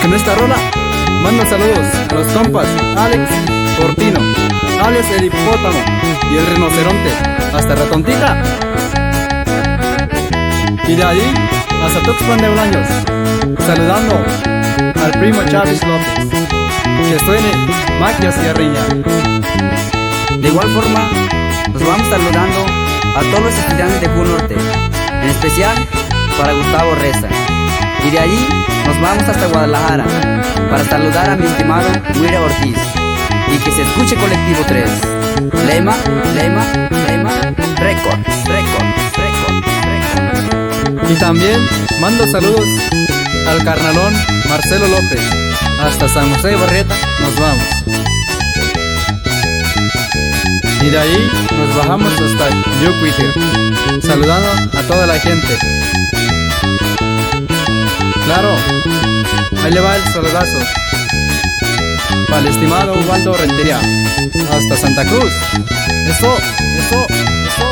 En esta rola mando saludos a los compas Alex Cortino, alias el hipopótamo y el rinoceronte, hasta Ratontita. Y de ahí hasta Tuxpan de Bolaños, saludando al primo Chávez López. Que suene magia cigarrilla. De igual forma, nos vamos saludando a todos los estudiantes de JUNorte, en especial para Gustavo Reza. Y de allí nos vamos hasta Guadalajara para saludar a mi estimado Muira Ortiz. Y que se escuche Colectivo 3. Lema, lema, lema, récord, récord, récord, récord. Y también mando saludos al carnalón Marcelo López. Hasta San José de Barrieta nos vamos. Y de ahí nos bajamos hasta Yucuite, saludando a toda la gente. Claro, ahí le va el saludazo para el estimado Ubaldo Rentería, hasta Santa Cruz. Eso, eso, eso, eso.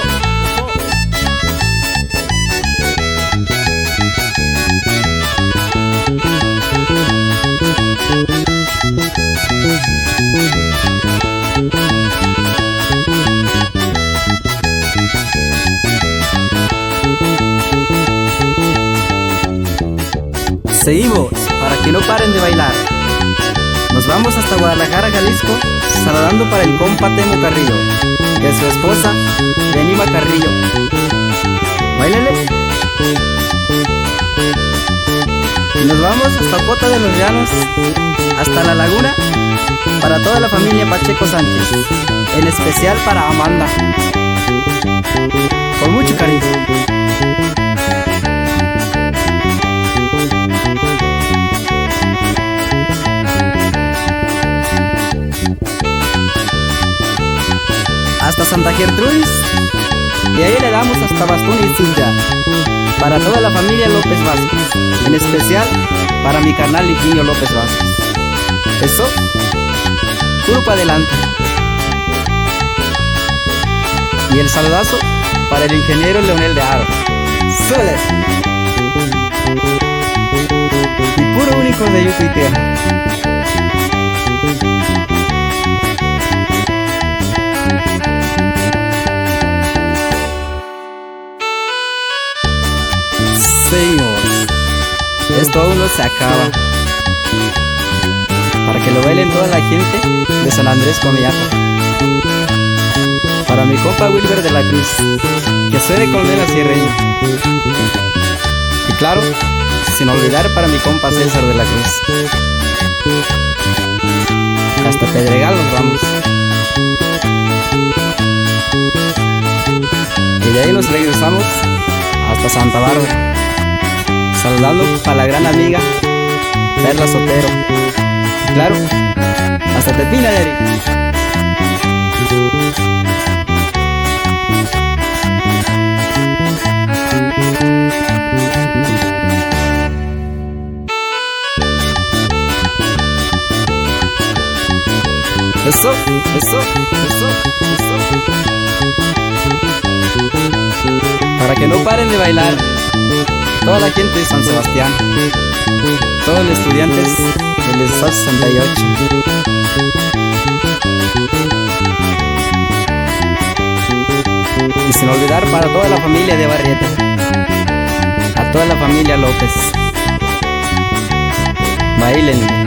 Seguimos, para que no paren de bailar. Nos vamos hasta Guadalajara, Jalisco, saludando para el compa Temo Carrillo, que es su esposa, Denima Carrillo. ¡Báilele! Y nos vamos hasta Pota de los Llanos, hasta La Laguna, para toda la familia Pacheco Sánchez, en especial para Amanda. Con mucho cariño. Hasta Santa Gertrudis, y ahí le damos hasta Bastón y Cinta, para toda la familia López Vázquez, en especial para mi carnal Liquinho López Vázquez. Eso, puro para adelante. Y el saludazo para el ingeniero Leonel de Aro. ¡Súbele! Y puro único de Yucuitea. Señores, esto aún no se acaba. Para que lo bailen toda la gente de San Andrés Comiaco. Para mi compa Wilber de la Cruz, que suene colmena sierreña. Y claro, sin olvidar para mi compa César de la Cruz. Hasta Pedregal nos vamos. Y de ahí nos regresamos hasta Santa Bárbara, saludando a la gran amiga Perla Sotero. Y claro, hasta Tepina, Yari. Eso, eso, eso, eso. Para que no paren de bailar toda la gente de San Sebastián, todos los estudiantes del Estado 68. Y sin olvidar para toda la familia de Barrieta, a toda la familia López. Bailen.